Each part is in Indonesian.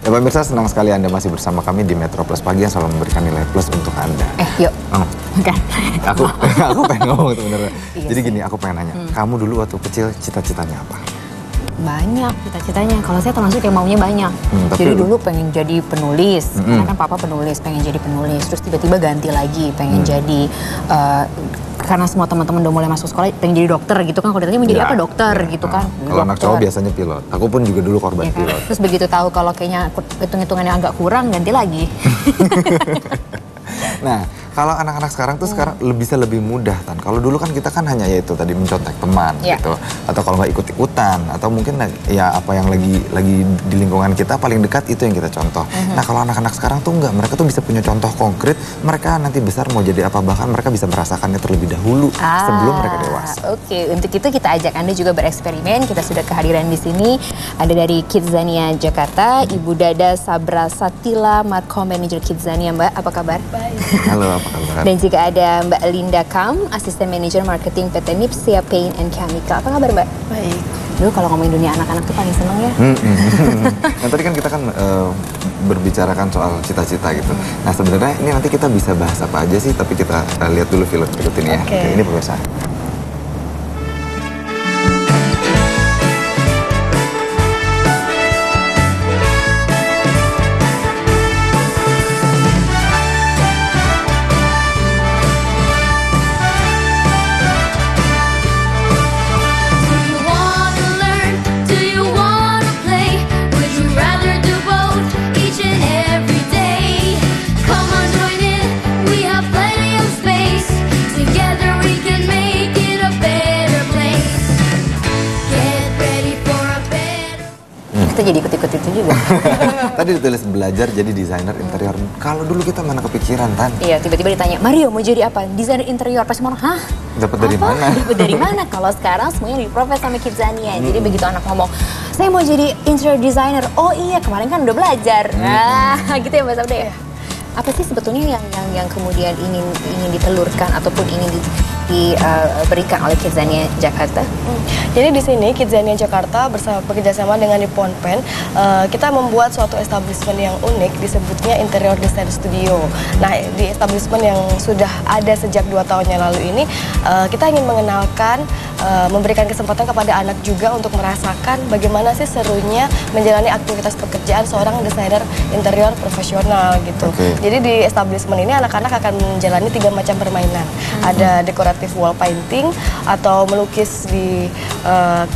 Ya pemirsa, senang sekali Anda masih bersama kami di Metro Plus Pagi yang selalu memberikan nilai plus untuk Anda. Yuk. Oh. Kan. aku pengen ngomong itu bener. Iya Jadi sih. gini, aku pengen nanya, kamu dulu waktu kecil cita-citanya apa? Banyak cita-citanya. Kalau saya termasuk yang maunya banyak. Tapi Jadi dulu pengen jadi penulis. Karena kan papa penulis, pengen jadi penulis. Terus tiba-tiba ganti lagi, pengen jadi karena semua teman-teman udah mulai masuk sekolah pengen jadi dokter gitu kan. Kalau ditanya mau jadi apa dokter gitu kan. Kalau anak cowok biasanya pilot. Aku pun juga dulu korban pilot. Terus begitu tahu kalau kayaknya hitung-hitungannya agak kurang, ganti lagi. Nah, kalau anak-anak sekarang tuh sekarang bisa lebih mudah kan. Kalau dulu kan kita kan hanya yaitu tadi mencontek teman gitu, atau kalau nggak ikut-ikutan, atau mungkin ya apa yang lagi di lingkungan kita paling dekat itu yang kita contoh. Nah, kalau anak-anak sekarang tuh enggak, mereka tuh bisa punya contoh konkret. Mereka nanti besar mau jadi apa, bahkan mereka bisa merasakannya terlebih dahulu sebelum mereka dewasa. Oke, untuk itu kita ajak Anda juga bereksperimen. Kita sudah kehadiran di sini. Ada dari Kidzania Jakarta, Ibu Dada Sabra Satila, Markom Manager Kidzania. Mbak, apa kabar? Baik. Halo, apa kabar? Dan juga ada Mbak Linda Kam, Asisten Manager Marketing PT Nipsia Paint and Chemical. Apa kabar, Mbak? Baik. Dulu kalau ngomongin dunia anak-anak tuh paling seneng ya. Nah, tadi kan kita kan berbicarakan soal cita-cita gitu. Nah, sebenarnya ini nanti kita bisa bahas apa aja sih, tapi kita lihat dulu film berikut ini ya. Oke, ini pemirsa. Kita jadi ikut-ikut itu juga. Tadi ditulis belajar jadi desainer interior. Kalau dulu kita mana kepikiran, Tan? Iya, tiba-tiba ditanya, Mario mau jadi apa? Desainer interior. Pasti mau, hah? Dapat dari mana? Dapat dari mana? Kalau sekarang semuanya diprofes sama Kidzania. Jadi begitu anak ngomong, saya mau jadi interior designer. Oh iya, kemarin kan udah belajar. Nah, gitu ya Mbak Sabda ya? Apa sih sebetulnya yang kemudian ingin ditelurkan ataupun ingin diberikan oleh Kidzania Jakarta? Jadi di sini Kidzania Jakarta bekerjasama dengan Nippon Paint, kita membuat suatu establishment yang unik, disebutnya Interior Design Studio. Nah, di establishment yang sudah ada sejak 2 tahun yang lalu ini, kita ingin mengenalkan, memberikan kesempatan kepada anak juga untuk merasakan bagaimana sih serunya menjalani aktivitas pekerjaan seorang desainer interior profesional gitu. Jadi di establishment ini anak-anak akan menjalani 3 macam permainan. Ada decorative wall painting atau melukis di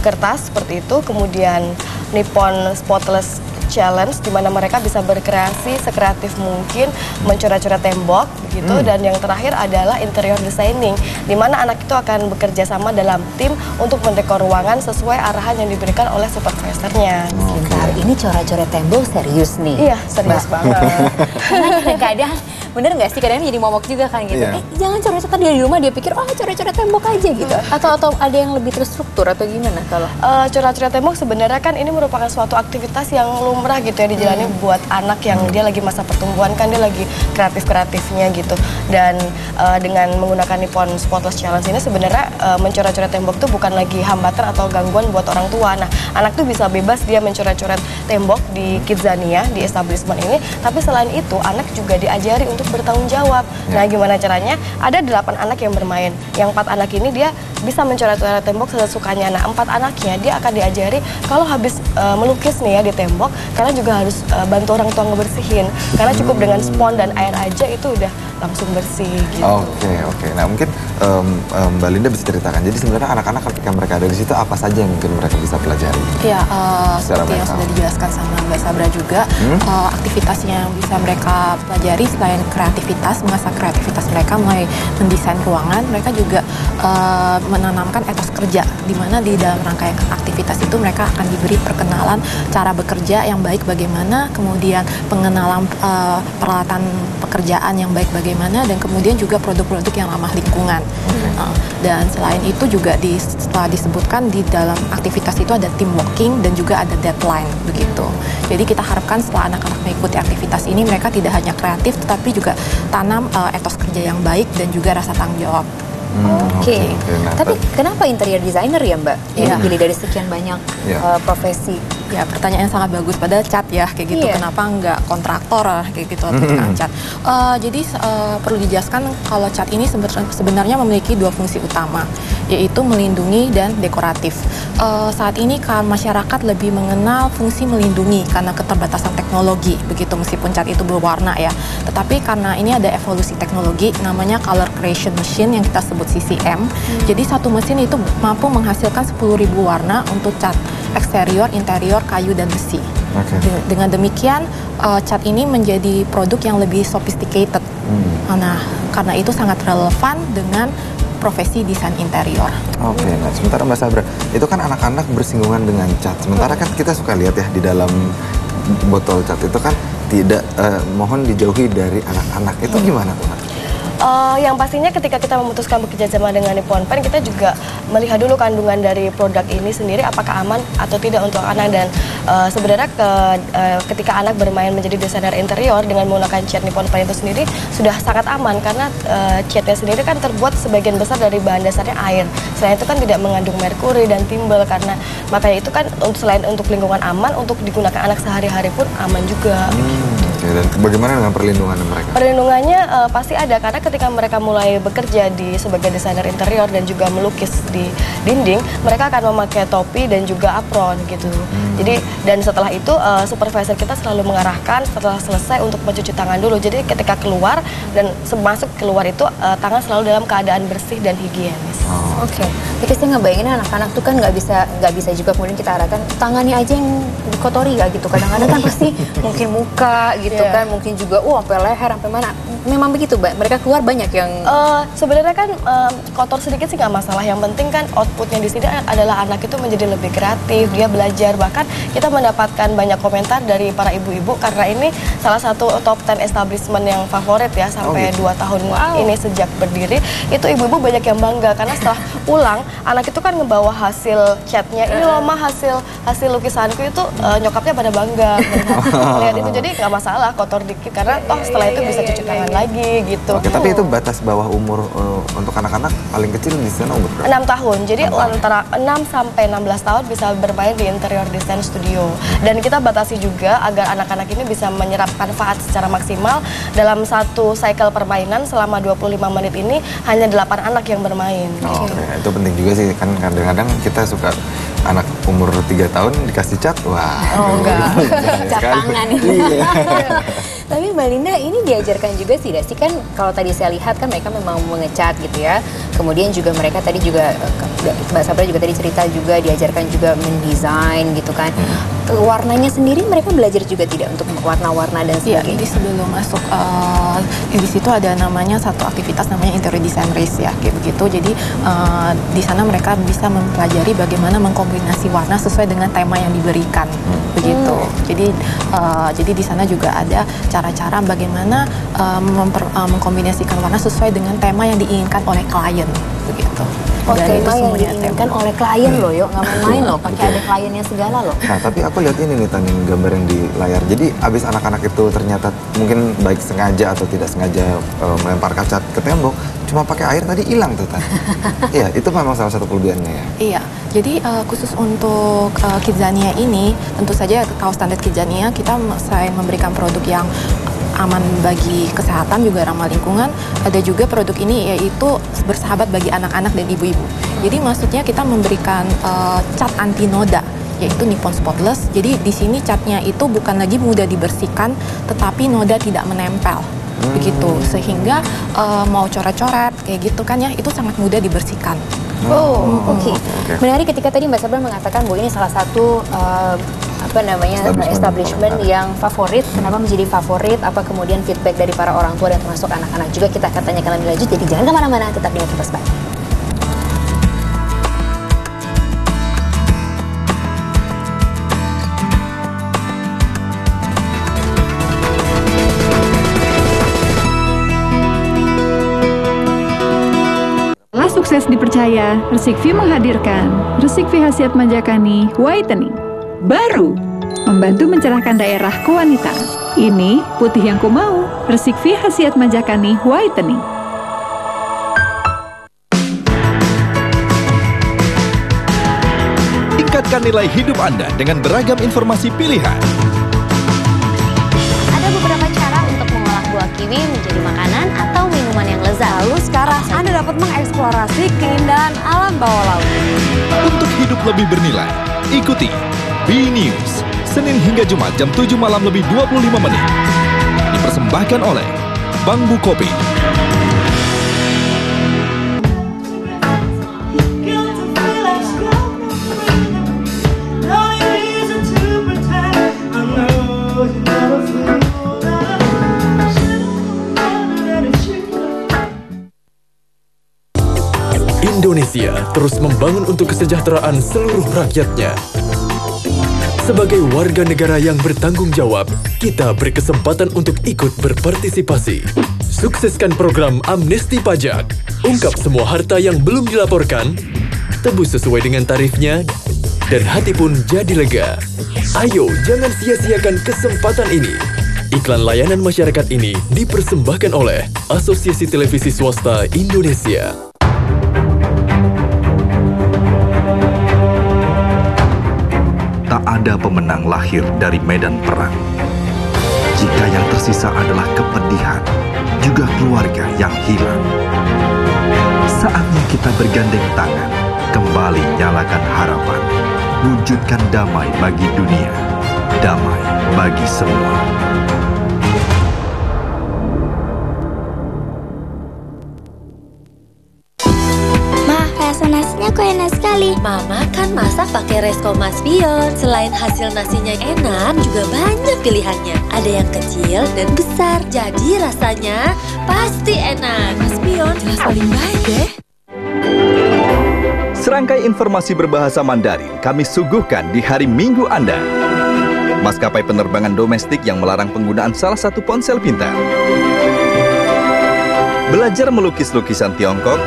kertas seperti itu, kemudian Nippon Spotless Challenge di mana mereka bisa berkreasi sekreatif mungkin, mencoret-coret tembok begitu, dan yang terakhir adalah interior designing di mana anak itu akan bekerja sama dalam tim untuk mendekor ruangan sesuai arahan yang diberikan oleh supervisornya. Sebentar, ini coret-coret tembok serius nih? Iya, serius banget. Karena kadang-kadang, bener nggak sih, kadang jadi momok juga kan gitu. Jangan coret-coret, dia di rumah dia pikir, oh coret-coret tembok aja gitu. Atau ada yang lebih terstruktur atau gimana kalau? Coret-coret tembok sebenarnya kan ini merupakan suatu aktivitas yang lumrah gitu ya dijalani buat anak yang dia lagi masa pertumbuhan, kan dia lagi kreatif-kreatifnya gitu. Dan dengan menggunakan Nippon Spotless Challenge ini sebenarnya mencoret-coret tembok tuh bukan lagi hambatan atau gangguan buat orang tua. Nah, anak tuh bisa bebas dia mencoret-coret tembok di Kidzania, di establishment ini. Tapi selain itu, anak juga diajari untuk bertanggung jawab. Nah, gimana caranya? Ada 8 anak yang bermain. Yang 4 anak ini dia bisa mencoret-coret tembok sesukanya. Nah, 4 anaknya dia akan diajari kalau habis melukis nih ya di tembok, kalian juga harus bantu orang tua ngebersihin. Karena cukup dengan spons dan air aja itu udah langsung bersih gitu. Oke. Nah, mungkin Mbak Linda bisa ceritakan. Jadi sebenarnya anak-anak ketika mereka ada di situ apa saja yang mungkin mereka bisa pelajari? Ya, seperti yang sudah dijelaskan sama Mbak Sabra juga, aktivitasnya yang bisa mereka pelajari selain kreativitas, mengasah kreativitas mereka mulai mendesain ruangan, mereka juga menanamkan etos kerja, di mana di dalam rangkaian aktivitas itu mereka akan diberi perkenalan cara bekerja yang baik bagaimana, kemudian pengenalan peralatan pekerjaan yang baik bagaimana, dan kemudian juga produk-produk yang ramah lingkungan. Dan selain itu juga setelah disebutkan di dalam aktivitas itu ada team working dan juga ada deadline begitu. Jadi kita harapkan setelah anak-anak mengikuti aktivitas ini mereka tidak hanya kreatif tetapi juga tanam etos kerja yang baik dan juga rasa tanggung jawab. Nah, tapi kenapa interior designer ya Mbak? Yang dipilih dari sekian banyak profesi Ya, pertanyaan yang sangat bagus pada cat ya, kayak gitu. Kenapa nggak kontraktor kayak gitu atau tukang cat? Jadi perlu dijelaskan kalau cat ini sebenarnya memiliki dua fungsi utama, yaitu melindungi dan dekoratif. Saat ini kan masyarakat lebih mengenal fungsi melindungi karena keterbatasan teknologi, begitu meskipun cat itu berwarna ya. Tetapi karena ini ada evolusi teknologi, namanya color creation machine yang kita sebut CCM. Jadi satu mesin itu mampu menghasilkan 10.000 warna untuk cat eksterior, interior, kayu, dan besi. Dengan demikian, cat ini menjadi produk yang lebih sophisticated. Nah, karena itu sangat relevan dengan profesi desain interior. Nah sementara Mbak Sabra, itu kan anak-anak bersinggungan dengan cat. Sementara kan kita suka lihat ya di dalam botol cat itu kan tidak mohon dijauhi dari anak-anak. Itu gimana tuh? Yang pastinya ketika kita memutuskan bekerja sama dengan Nippon Paint, kita juga melihat dulu kandungan dari produk ini sendiri apakah aman atau tidak untuk anak. Dan sebenarnya ketika anak bermain menjadi desainer interior dengan menggunakan cat Nippon Paint itu sendiri sudah sangat aman, karena catnya sendiri kan terbuat sebagian besar dari bahan dasarnya air. Selain itu kan tidak mengandung merkuri dan timbel, karena makanya itu kan selain untuk lingkungan aman, untuk digunakan anak sehari-hari pun aman juga. Dan bagaimana dengan perlindungan mereka? Perlindungannya pasti ada, karena ketika mereka mulai bekerja sebagai desainer interior dan juga melukis di dinding, mereka akan memakai topi dan juga apron gitu. Jadi dan setelah itu supervisor kita selalu mengarahkan setelah selesai untuk mencuci tangan dulu. Jadi ketika keluar dan masuk keluar itu tangan selalu dalam keadaan bersih dan higienis. Jadi saya ngebayangin anak-anak tuh kan nggak bisa juga kemudian kita arahkan tangannya aja yang dikotori ya gitu. Kadang-kadang kan pasti mungkin muka gitu kan, mungkin juga sampai leher, sampai mana. Memang begitu, Mbak? Mereka keluar banyak yang... Sebenarnya kan kotor sedikit sih nggak masalah. Yang penting kan outputnya di sini adalah anak itu menjadi lebih kreatif, dia belajar. Bahkan kita mendapatkan banyak komentar dari para ibu-ibu karena ini salah satu top 10 establishment yang favorit ya sampai 2 tahun ini sejak berdiri. Itu ibu-ibu banyak yang bangga karena setelah pulang, anak itu kan ngebawa hasil catnya. Ini loh mah hasil lukisanku itu, nyokapnya pada bangga melihat itu. Jadi nggak masalah kotor dikit karena toh setelah itu bisa cuci tangan lagi gitu. Tapi itu batas bawah umur untuk anak-anak paling kecil di sana umur berapa? 6 tahun. Jadi antara 6 sampai 16 tahun bisa bermain di interior design studio. Dan kita batasi juga agar anak-anak ini bisa menyerap manfaat secara maksimal. Dalam satu cycle permainan selama 25 menit ini hanya 8 anak yang bermain. Itu penting juga sih, kan kadang-kadang kita suka anak umur 3 tahun dikasih cat, cat tangan. Tapi Mbak Linda, ini diajarkan juga tidak sih? Kan kalau tadi saya lihat kan mereka memang mengecat gitu ya. Kemudian juga mereka tadi juga, Mbak Sabra juga tadi cerita juga diajarkan juga mendesain gitu kan. Warnanya sendiri mereka belajar juga tidak untuk warna-warna dan sebagainya? Jadi sebelum masuk di situ ada namanya satu aktivitas namanya interior design race ya, kayak begitu. Jadi di sana mereka bisa mempelajari bagaimana mengkombinasi warna sesuai dengan tema yang diberikan, begitu. Jadi di sana juga ada cara-cara bagaimana mengkombinasikan warna sesuai dengan tema yang diinginkan oleh klien, begitu. Tema yang diinginkan oleh klien loh, yuk nggak main-main loh, pakai ada kliennya segala loh. Nah, tapi aku lihat ini nih Tan, gambar yang di layar. Jadi abis anak-anak itu ternyata mungkin baik sengaja atau tidak sengaja melempar kaca ke tembok, cuma pakai air tadi hilang tuh Tan. Iya, itu memang salah satu kelebihannya ya. Iya, jadi khusus untuk Kidzania ini, tentu saja kalau standar Kidzania kita selain memberikan produk yang aman bagi kesehatan juga ramah lingkungan, ada juga produk ini yaitu bersahabat bagi anak-anak dan ibu-ibu. Jadi maksudnya kita memberikan cat anti noda yaitu Nippon Spotless. Jadi di sini catnya itu bukan lagi mudah dibersihkan, tetapi noda tidak menempel. Begitu, sehingga mau coret-coret kayak gitu kan ya, itu sangat mudah dibersihkan. Oke. Menarik ketika tadi Mbak Sabra mengatakan bahwa ini salah satu establishment yang favorit. Kenapa menjadi favorit? Apa kemudian feedback dari para orang tua dan termasuk anak-anak juga kita akan tanyakan lebih lanjut. Jadi jangan kemana-mana, tetap di Kipas Baik. Sukses dipercaya, Resikvi menghadirkan Resikvi Khasiat Manjakani Whitening. Baru, membantu mencerahkan daerah kewanita. Ini putih yang ku mau, Resikvi Khasiat Manjakani Whitening. tingkatkan nilai hidup Anda dengan beragam informasi pilihan. Ada beberapa cara untuk mengolah buah kiwi menjadi makanan atau minuman yang lezat. Lalu sekarang Anda dapat mengeksplorasi keindahan alam bawah laut. Untuk hidup lebih bernilai, ikuti B-News, Senin hingga Jumat jam 7 malam lebih 25 menit. Dipersembahkan oleh Bank Bukopin. Indonesia terus membangun untuk kesejahteraan seluruh rakyatnya. Sebagai warga negara yang bertanggung jawab, kita berkesempatan untuk ikut berpartisipasi. Sukseskan program amnesti pajak. Ungkap semua harta yang belum dilaporkan, tebus sesuai dengan tarifnya, dan hati pun jadi lega. Ayo, jangan sia-siakan kesempatan ini. Iklan layanan masyarakat ini dipersembahkan oleh Asosiasi Televisi Swasta Indonesia. Tak ada pemenang lahir dari medan perang. Jika yang tersisa adalah kepedihan, juga keluarga yang hilang. Saatnya kita bergandeng tangan, kembali nyalakan harapan. Wujudkan damai bagi dunia, damai bagi semua. Nasinya kok enak sekali. Mama kan masak pakai Resko Mas Pion. Selain hasil nasinya enak, juga banyak pilihannya. Ada yang kecil dan besar, jadi rasanya pasti enak. Mas Pion jelas paling baik deh. Serangkai informasi berbahasa Mandarin kami suguhkan di hari Minggu Anda. Maskapai penerbangan domestik yang melarang penggunaan salah satu ponsel pintar. Belajar melukis lukisan Tiongkok.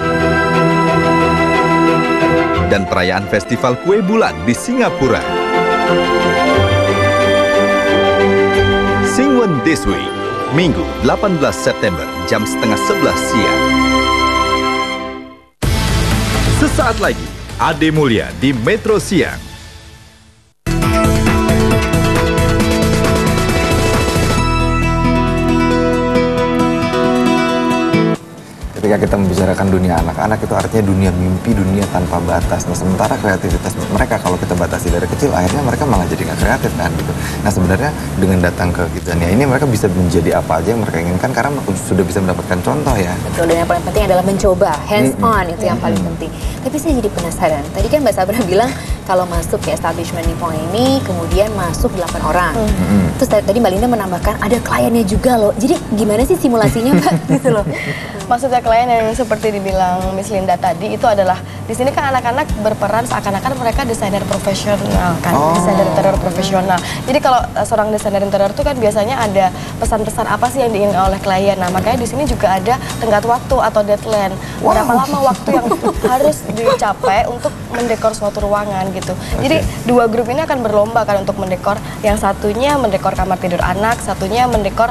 Dan perayaan festival kue bulan di Singapura. Singwen This Week, Minggu 18 September jam 10:30 siang. Sesaat lagi, Ade Mulia di Metro Siang. Ketika kita membicarakan dunia anak-anak itu artinya dunia mimpi, dunia tanpa batas. Nah sementara kreativitas mereka kalau kita batasi dari kecil, akhirnya mereka malah jadi nggak kreatif kan gitu. Nah sebenarnya dengan datang ke Kidzania ini mereka bisa menjadi apa aja yang mereka inginkan karena sudah bisa mendapatkan contoh ya. Betul, dan yang paling penting adalah mencoba, hands on itu yang paling penting. Tapi saya jadi penasaran, tadi kan Mbak Sabra bilang kalau masuk ke establishment Nippon ini kemudian masuk 8 orang. Terus tadi Mbak Linda menambahkan ada kliennya juga loh. Jadi gimana sih simulasinya Mbak gitu loh? Maksudnya klien yang seperti dibilang Miss Linda tadi itu adalah di sini kan anak-anak berperan seakan-akan mereka desainer profesional kan, desainer interior profesional. Jadi kalau seorang desainer interior itu kan biasanya ada pesan-pesan apa sih yang diinginkan oleh klien. Nah makanya di sini juga ada tenggat waktu atau deadline. Berapa lama waktu yang harus dicapai untuk mendekor suatu ruangan gitu. Jadi dua grup ini akan berlomba kan untuk mendekor. Yang satunya mendekor kamar tidur anak, satunya mendekor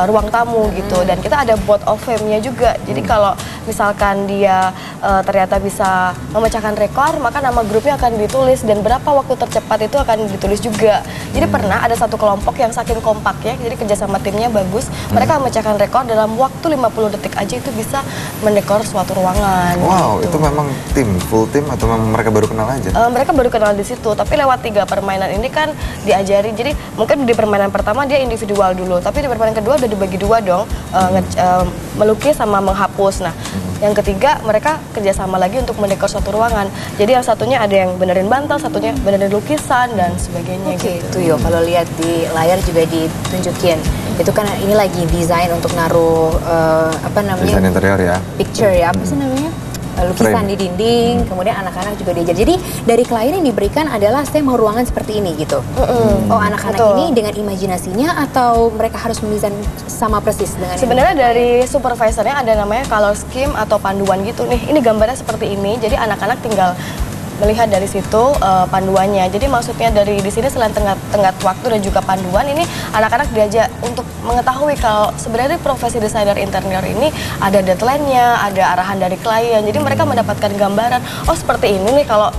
ruang tamu gitu. Dan kita ada board of fame-nya juga. Jadi kalau misalkan dia ternyata bisa memecahkan rekor, maka nama grupnya akan ditulis dan berapa waktu tercepat itu akan ditulis juga. Jadi pernah ada satu kelompok yang saking kompaknya, jadi kerjasama timnya bagus, mereka memecahkan rekor dalam waktu 50 detik aja itu bisa mendekor suatu ruangan. Wow, gitu. itu memang tim, full tim atau memang mereka baru kenal aja? Mereka baru kenal di situ, tapi lewat 3 permainan ini kan diajari. Jadi mungkin di permainan pertama dia individual dulu, tapi di permainan kedua udah dibagi 2 dong, melukis sama menghapus. Nah, yang ketiga mereka kerjasama lagi untuk mendekor suatu ruangan. Jadi yang satunya ada yang benerin bantal, satunya benerin lukisan dan sebagainya. Gitu. Itu yo kalau lihat di layar juga ditunjukin. Itu kan ini lagi desain untuk naruh apa namanya? Desain interior ya. Picture ya, apa sih namanya? Lukisan di dinding, kemudian anak-anak juga diajar. Jadi dari klien yang diberikan adalah saya mau ruangan seperti ini gitu. Oh anak-anak ini dengan imajinasinya atau mereka harus mendesain sama persis dengan sebenarnya dari supervisornya ada namanya color scheme atau panduan gitu nih. Ini gambarnya seperti ini, jadi anak-anak tinggal melihat dari situ panduannya. Jadi maksudnya dari di sini selain tenggat waktu dan juga panduan, ini anak-anak diajak untuk mengetahui kalau sebenarnya profesi desainer interior ini ada deadline-nya, ada arahan dari klien. Jadi mereka mendapatkan gambaran, oh seperti ini nih kalau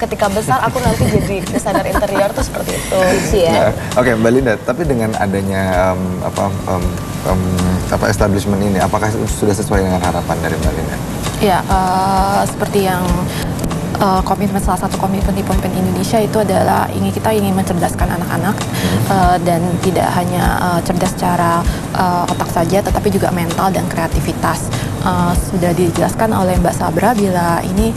ketika besar aku nanti jadi desainer interior tuh seperti itu. Nah, Oke, Mbak Linda, tapi dengan adanya establishment ini, apakah sudah sesuai dengan harapan dari Mbak Linda? Ya, seperti yang salah satu komitmen di Pon Pen Indonesia itu adalah kita ingin mencerdaskan anak-anak dan tidak hanya cerdas secara otak saja, tetapi juga mental dan kreativitas. Sudah dijelaskan oleh Mbak Sabra bila ini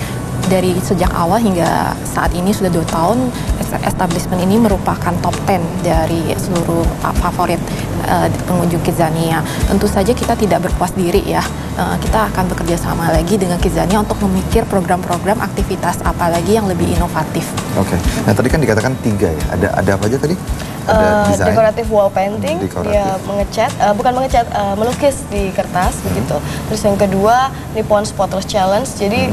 dari sejak awal hingga saat ini sudah 2 tahun, establishment ini merupakan top 10 dari seluruh favorit pengunjung Kidzania. Tentu saja kita tidak berpuas diri ya. Kita akan bekerja sama lagi dengan Kidzania untuk memikir program-program aktivitas apalagi yang lebih inovatif. Oke. Nah tadi kan dikatakan 3 ya. Ada apa aja tadi? Ada decorative wall painting, dia melukis di kertas begitu. Terus yang kedua Nippon Spotless Challenge, jadi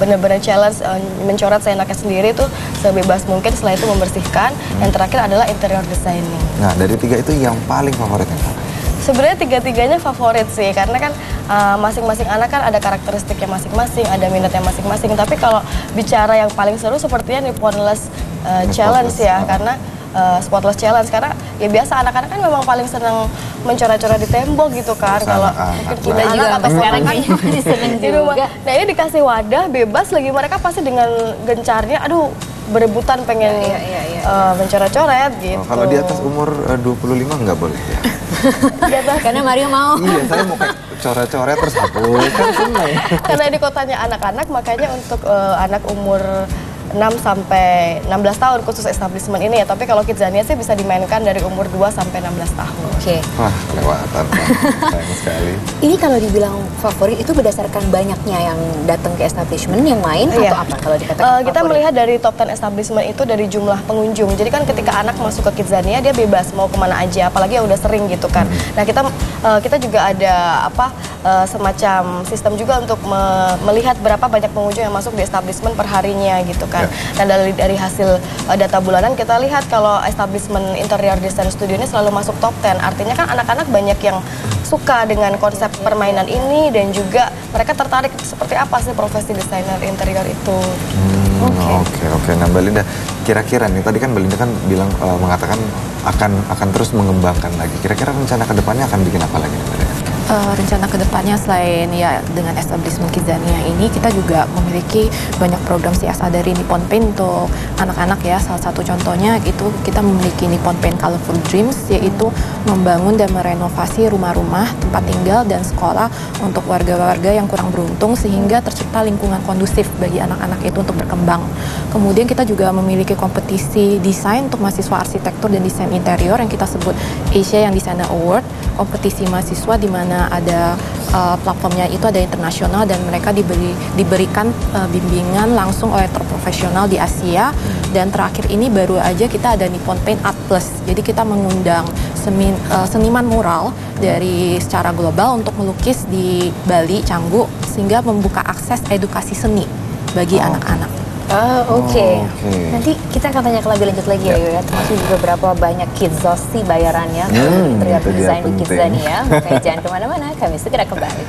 benar-benar challenge mencoret seenaknya sendiri tuh sebebas mungkin, setelah itu membersihkan. Yang terakhir adalah interior designing. Nah dari 3 itu yang paling favoritnya? Sebenarnya 3-tiganya favorit sih, karena kan masing-masing anak kan ada karakteristiknya masing-masing, ada minatnya masing-masing. Tapi kalau bicara yang paling seru sepertinya Nipponless Challenge ya, karena Spotless Challenge, karena ya biasa anak-anak kan memang paling senang mencoret-coret di tembok gitu kan. Kalau mungkin kita juga atau sekarang kan di rumah. Nah ini dikasih wadah bebas lagi, mereka pasti dengan gencarnya, aduh berebutan pengen mencoret-coret gitu. Kalau di atas umur 25 nggak boleh ya? Karena Mario mau. Iya, saya mau kayak coret-coret terus hapus, kan seneng. Karena di kotanya anak-anak, makanya untuk anak umur 6 sampai 16 tahun khusus establishment ini ya. Tapi kalau Kidzania sih bisa dimainkan dari umur 2 sampai 16 tahun. Oke. Wah, kelewatan. Sayang sekali. Ini kalau dibilang favorit itu berdasarkan banyaknya yang datang ke establishment yang main atau apa kalau dikatakan kita melihat dari top 10 establishment itu dari jumlah pengunjung. Jadi kan ketika anak masuk ke Kidzania dia bebas mau kemana aja, apalagi yang udah sering gitu kan. Nah kita juga ada semacam sistem juga untuk melihat berapa banyak pengunjung yang masuk di establishment per harinya gitu kan. Dan dari hasil data bulanan kita lihat kalau establishment interior design studio ini selalu masuk top 10. Artinya kan anak-anak banyak yang suka dengan konsep permainan ini dan juga mereka tertarik seperti apa sih profesi desainer interior itu. Oke. Nah Mbak Linda, kira-kira nih tadi kan Mbak Linda kan bilang mengatakan akan terus mengembangkan lagi. Kira-kira rencana kedepannya akan bikin apa lagi Mbak Linda? Rencana kedepannya selain ya dengan establishment Kidzania ini, kita juga memiliki banyak program CSR dari Nippon Paint untuk anak-anak ya. Salah satu contohnya itu kita memiliki Nippon Paint Colorful Dreams, yaitu membangun dan merenovasi rumah-rumah, tempat tinggal dan sekolah untuk warga-warga yang kurang beruntung sehingga tercipta lingkungan kondusif bagi anak-anak itu untuk berkembang. Kemudian kita juga memiliki kompetisi desain untuk mahasiswa arsitektur dan desain interior yang kita sebut Asia Young Designer Award, kompetisi mahasiswa di mana ada platformnya itu ada internasional dan mereka diberikan bimbingan langsung oleh terprofesional di Asia. Dan terakhir ini baru aja kita ada Nippon Paint Art Plus, jadi kita mengundang seniman mural dari secara global untuk melukis di Bali, Canggu, sehingga membuka akses edukasi seni bagi anak-anak. Oke. Nanti kita akan tanya lebih lanjut lagi ya, termasuk juga berapa banyak kidzos sih bayarannya interior design di Kidzania. Makanya jangan kemana-mana, kami segera kembali.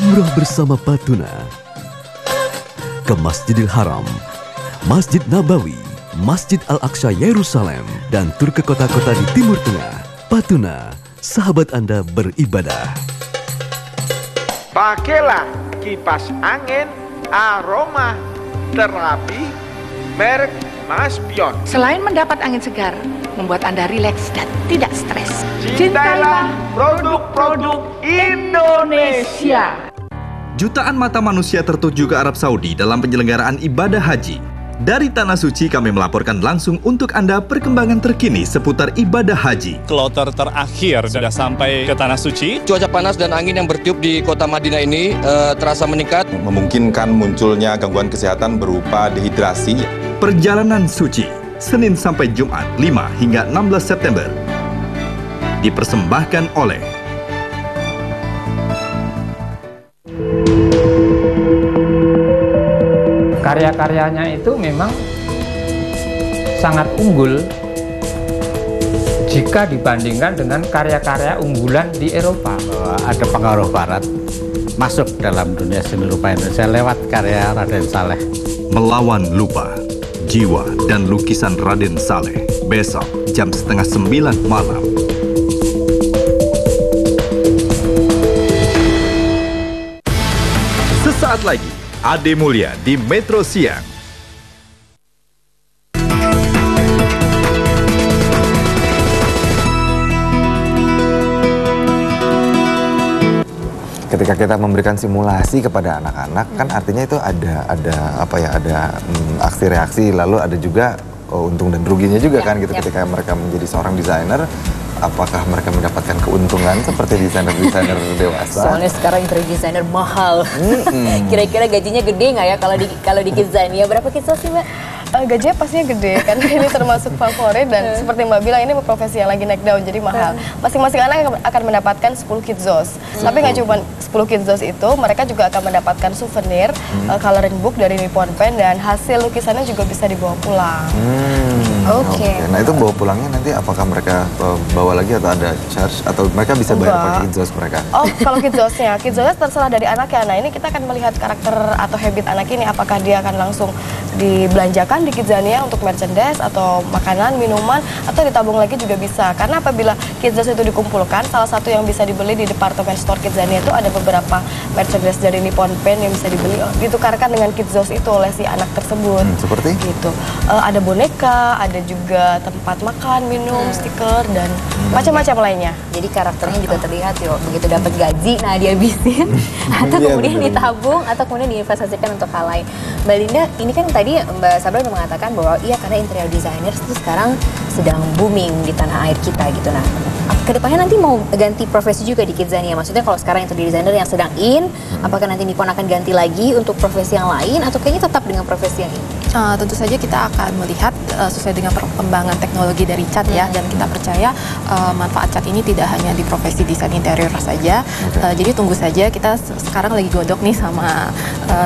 Umrah bersama Patuna ke Masjidil Haram, Masjid Nabawi, Masjid Al-Aqsa Yerusalem, dan tur ke kota-kota di Timur Tengah. Patuna, sahabat Anda beribadah. Pakailah kipas angin aroma terapi merek Maspion. Selain mendapat angin segar, membuat Anda rileks dan tidak stres. Cintailah produk-produk Indonesia. Jutaan mata manusia tertuju ke Arab Saudi dalam penyelenggaraan ibadah haji. Dari Tanah Suci kami melaporkan langsung untuk Anda perkembangan terkini seputar ibadah haji. Kloter terakhir sudah sampai ke Tanah Suci. Cuaca panas dan angin yang bertiup di kota Madinah ini terasa meningkat. Memungkinkan munculnya gangguan kesehatan berupa dehidrasi. Perjalanan Suci, Senin sampai Jumat 5 hingga 16 September. Dipersembahkan oleh karya-karyanya itu memang sangat unggul jika dibandingkan dengan karya-karya unggulan di Eropa. Ada pengaruh Barat masuk dalam dunia seni rupa Indonesia lewat karya Raden Saleh. Melawan Lupa, Jiwa dan Lukisan Raden Saleh, besok jam 8:30 malam. Sesaat lagi, Ade Mulia di Metro Siang. Ketika kita memberikan simulasi kepada anak-anak, kan artinya itu ada aksi reaksi, lalu ada juga untung dan ruginya juga kan gitu. Ketika mereka menjadi seorang desainer, apakah mereka mendapatkan keuntungan seperti desainer-desainer dewasa? Soalnya sekarang interior designer mahal. Kira-kira gajinya gede nggak ya kalau di Kidzania? Berapa Kidzos sih, Mbak? Gajinya pastinya gede karena ini termasuk favorit dan seperti Mbak bilang ini profesi yang lagi naik daun jadi mahal. Masing-masing anak akan mendapatkan 10 kidzos. Tapi nggak cuma 10 kidzos itu, mereka juga akan mendapatkan souvenir, coloring book dari Nippon Pen dan hasil lukisannya juga bisa dibawa pulang. Oke. Nah itu bawa pulangnya nanti apakah mereka bawa lagi atau ada charge atau mereka bisa bayar pakai kidzos mereka? Oh kalau kidzosnya terserah dari anaknya. Nah ini kita akan melihat karakter atau habit anak ini apakah dia akan langsung dibelanjakan di Kidzania untuk merchandise atau makanan, minuman, atau ditabung lagi juga bisa. Karena apabila kidzos itu dikumpulkan, salah satu yang bisa dibeli di departemen store Kidzania itu ada beberapa merchandise dari Nippon Pen yang bisa dibeli, ditukarkan dengan kidzos itu oleh si anak tersebut. Seperti? Gitu. Ada boneka, ada juga tempat makan, minum, stiker, dan macam-macam lainnya. Jadi karakternya juga terlihat yuk, begitu dapat gaji, nah dihabisin, atau kemudian ditabung, atau kemudian diinvestasikan untuk hal lain. Mbak Linda, ini kan tadi Mbak Sabra mengatakan bahwa iya karena interior designer itu sekarang sedang booming di tanah air kita gitu. Nah, kedepannya nanti mau ganti profesi juga di Kidzania? Maksudnya kalau sekarang interior designer yang sedang in, apakah nanti Nippon akan ganti lagi untuk profesi yang lain atau kayaknya tetap dengan profesi yang ini? Tentu saja kita akan melihat sesuai dengan perkembangan teknologi dari cat ya, dan kita percaya manfaat cat ini tidak hanya di profesi desain interior saja. Jadi tunggu saja, kita sekarang lagi godok nih sama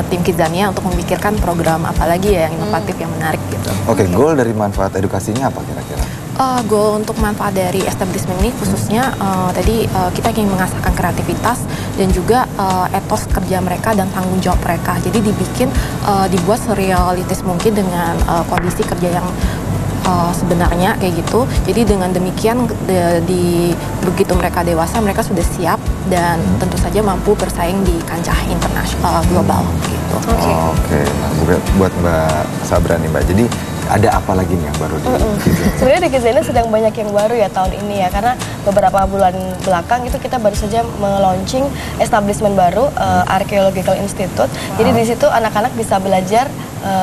tim Kidzania untuk memikirkan program apa lagi ya yang inovatif yang menarik gitu. Oke, goal dari manfaat edukasinya apa kira-kira? Goal untuk manfaat dari establishment ini khususnya tadi kita ingin mengasahkan kreativitas dan juga etos kerja mereka dan tanggung jawab mereka. Jadi dibuat serealistis mungkin dengan kondisi kerja yang sebenarnya kayak gitu. Jadi dengan demikian begitu mereka dewasa mereka sudah siap dan tentu saja mampu bersaing di kancah internasional global gitu. Oke. Nah, buat Mbak Sabra nih Mbak. Jadi ada apa lagi nih yang baru di Kidzania? Sebenarnya di Kidzania sedang banyak yang baru ya tahun ini ya, karena beberapa bulan belakang itu kita baru saja meluncing establishment baru, Archaeological Institute. Jadi di situ anak-anak bisa belajar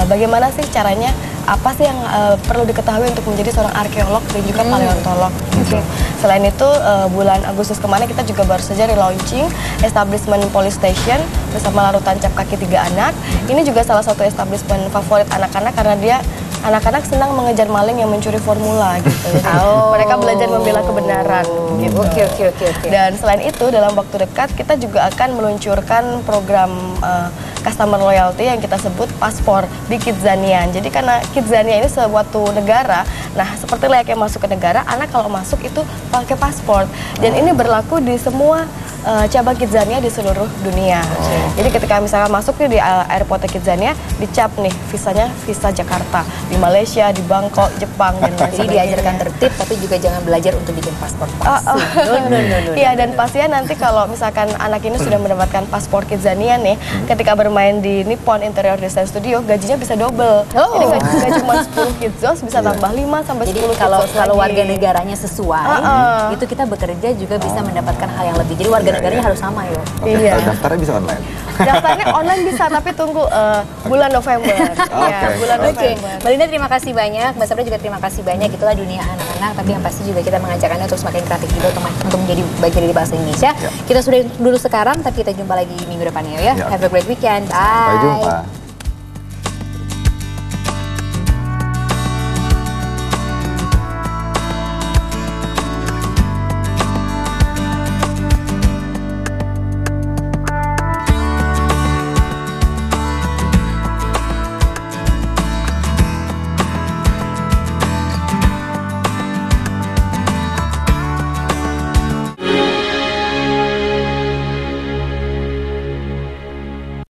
bagaimana sih caranya, apa sih yang perlu diketahui untuk menjadi seorang arkeolog dan juga paleontolog gitu. Selain itu bulan Agustus kemarin kita juga baru saja relaunching establishment Police Station bersama larutan cap kaki 3 anak. Ini juga salah satu establishment favorit anak-anak karena dia anak-anak senang mengejar maling yang mencuri formula gitu. Jadi mereka belajar membela kebenaran gitu. Oke. Dan selain itu dalam waktu dekat kita juga akan meluncurkan program customer loyalty yang kita sebut paspor di Kidzania. Jadi karena Kidzania ini suatu negara, nah seperti layaknya masuk ke negara, anak kalau masuk itu pakai paspor. Dan ini berlaku di semua cabang Kidzania di seluruh dunia. Jadi ketika misalnya masuk nih di airport Kidzania, dicap nih visanya visa Jakarta, di Malaysia, di Bangkok, Jepang dan lain sebagainya. Jadi diajarkan tertib tapi juga jangan belajar untuk bikin paspor palsu. Iya, dan pastinya nanti kalau misalkan anak ini sudah mendapatkan paspor Kidzania nih, ketika bermain di Nippon Interior Design Studio, gajinya bisa double. Jadi nggak cuma 10 kidzos, bisa tambah 5 sampai 10 kidzos. Jadi kalau warga negaranya sesuai, itu kita bekerja juga bisa mendapatkan hal yang lebih. Jadi warga negaranya harus sama yo. Iya. Daftarnya bisa online. Daftarnya online bisa, tapi tunggu bulan November. Bulan November. Mbak Linda terima kasih banyak, Mbak Sabda juga terima kasih banyak. Itulah dunia anak-anak, tapi yang pasti juga kita mengajak Anda untuk semakin kreatif juga untuk menjadi bagian dari bahasa Indonesia. Kita sudah dulu sekarang, tapi kita jumpa lagi minggu depannya ya. Have a great weekend. Bye. Sampai jumpa.